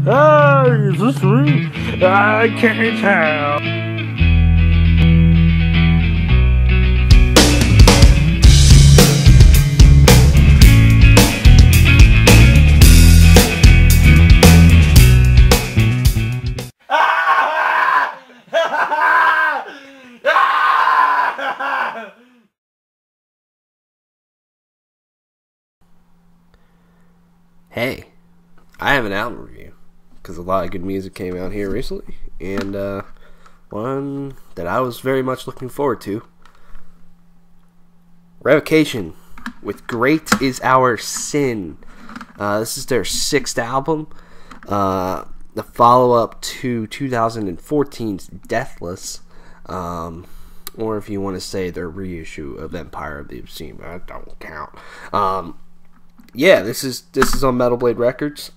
Hey, is this me? I can't tell. Hey, I have an album review because a lot of good music came out here recently, and one that I was very much looking forward to. Revocation with Great Is Our Sin. This is their 6th album, the follow-up to 2014's Deathless, or if you want to say their reissue of Empire of the Obscene, but that don't count. Yeah, this is on Metal Blade Records.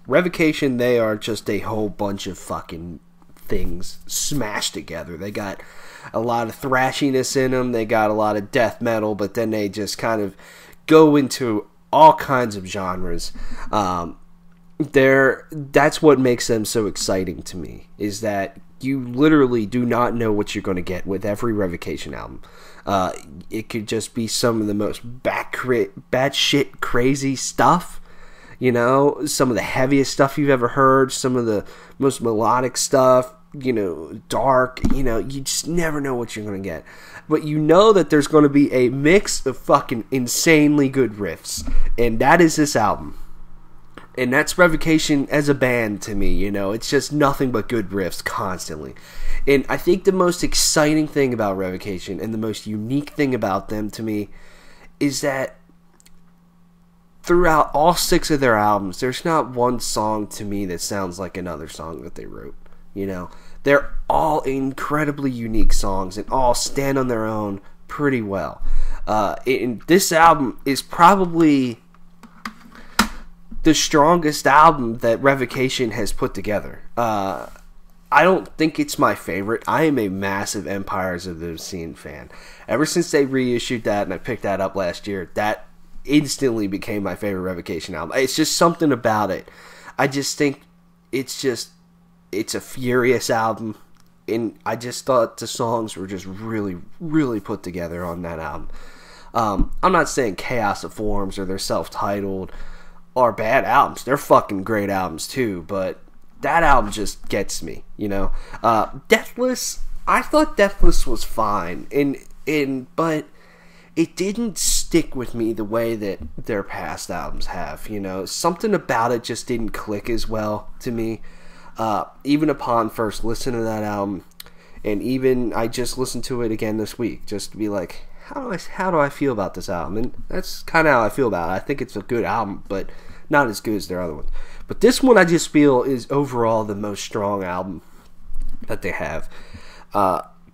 Revocation, they are just a whole bunch of fucking things smashed together. They got a lot of thrashiness in them. They got a lot of death metal, but then they just kind of go into all kinds of genres. That's what makes them so exciting to me, is that you literally do not know what you're going to get with every Revocation album. It could just be some of the most batshit crazy stuff, you know, some of the heaviest stuff you've ever heard, some of the most melodic stuff, you know, dark, you know, you just never know what you're going to get. But you know that there's going to be a mix of fucking insanely good riffs, and that is this album. And that's Revocation as a band to me, you know. It's just nothing but good riffs constantly. And I think the most exciting thing about Revocation and the most unique thing about them to me is that throughout all 6 of their albums, there's not one song to me that sounds like another song that they wrote, you know. They're all incredibly unique songs and all stand on their own pretty well. And this album is probably the strongest album that Revocation has put together. I don't think it's my favorite. I am a massive Empires of the Obscene fan. Ever since they reissued that and I picked that up last year, that instantly became my favorite Revocation album. It's just something about it. I just think it's a furious album, and I just thought the songs were just really, really put together on that album. I'm not saying Chaos of Forms or their self-titled are bad albums. They're fucking great albums too, but that album just gets me, you know. Deathless, I thought Deathless was fine, but it didn't stick with me the way that their past albums have, you know. Something about it just didn't click as well to me. Even upon first listen to that album, and even I just listened to it again this week just to be like, how do I feel about this album? And that's kind of how I feel about it. I think it's a good album, but not as good as their other ones. But this one I just feel is overall the most strong album that they have.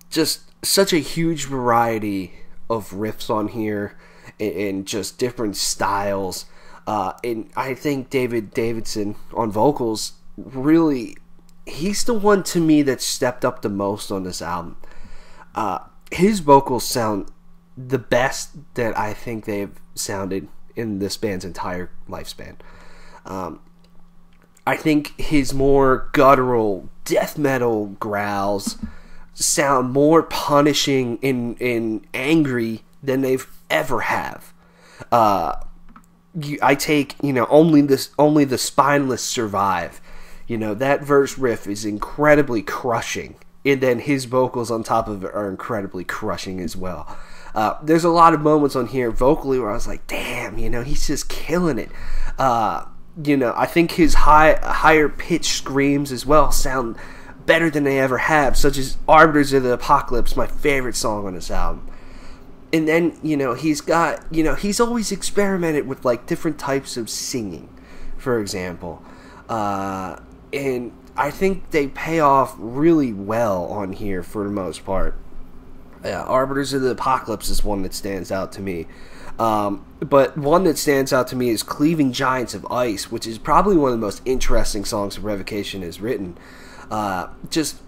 Just such a huge variety of riffs on here, and just different styles. And I think David Davidson on vocals, really, he's the one to me that stepped up the most on this album. His vocals sound the best that I think they've sounded in this band's entire lifespan. I think his more guttural death metal growls sound more punishing and angry than they've ever have. I take, you know, only the spineless survive. You know, that verse riff is incredibly crushing, and then his vocals on top of it are incredibly crushing as well. There's a lot of moments on here vocally where I was like, damn, you know, he's just killing it. You know, I think his higher pitched screams as well sound better than they ever have, such as Arbiters of the Apocalypse, my favorite song on this album. And then, you know, he's always experimented with like different types of singing, for example. And I think they pay off really well on here for the most part. Arbiters of the Apocalypse is one that stands out to me. But one that stands out to me is Cleaving Giants of Ice, which is probably one of the most interesting songs Revocation has written. Just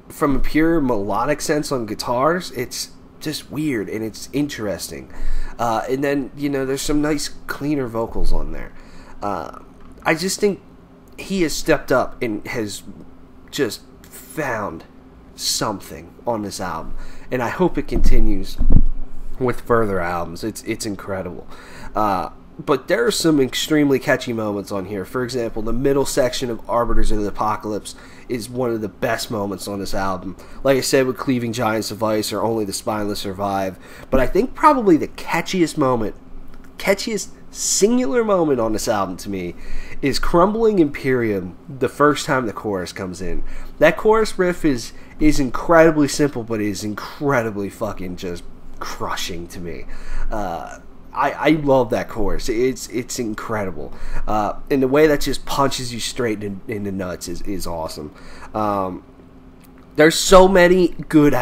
from a pure melodic sense on guitars, it's just weird and it's interesting. And then, you know, there's some nice cleaner vocals on there. I just think he has stepped up and has just found something on this album, and I hope it continues with further albums. It's incredible. But there are some extremely catchy moments on here. For example, the middle section of Arbiters of the Apocalypse is one of the best moments on this album. Like I said with Cleaving Giants of Ice or Only the Spineless Survive. But I think probably the catchiest singular moment on this album to me is Crumbling Imperium, the first time the chorus comes in. That chorus riff is incredibly simple, but it is incredibly fucking just crushing to me. I love that chorus. It's incredible. And the way that just punches you straight in the nuts is awesome. There's so many good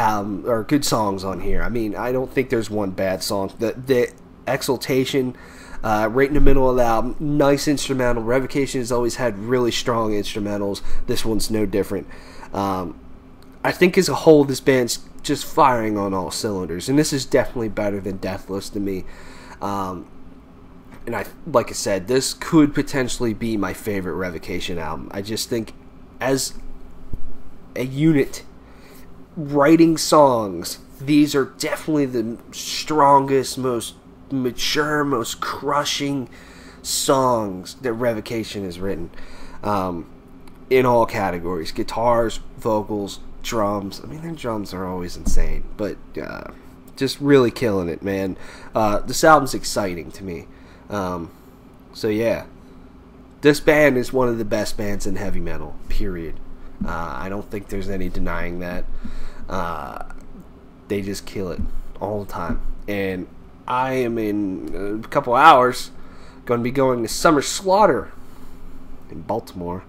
songs on here. I mean, I don't think there's one bad song. The Exaltation, right in the middle of the album, nice instrumental. Revocation has always had really strong instrumentals. This one's no different. I think as a whole, this band's just firing on all cylinders, and this is definitely better than Deathless to me. And like I said, this could potentially be my favorite Revocation album. I just think, as a unit, writing songs, these are definitely the strongest, most mature, most crushing songs that Revocation has written. In all categories: guitars, vocals, drums. I mean, their drums are always insane, but just really killing it, man. This album's exciting to me. So yeah, this band is one of the best bands in heavy metal, period. I don't think there's any denying that. They just kill it all the time. And I am in a couple hours going to be going to Summer Slaughter in Baltimore.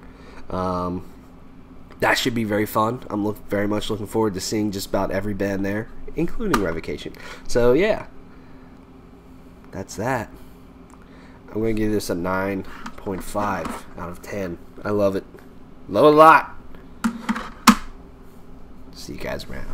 That should be very fun. I'm very much looking forward to seeing just about every band there, including Revocation. So yeah, that's that. I'm going to give this a 9.5 out of 10. I love it. Love it a lot. See you guys around.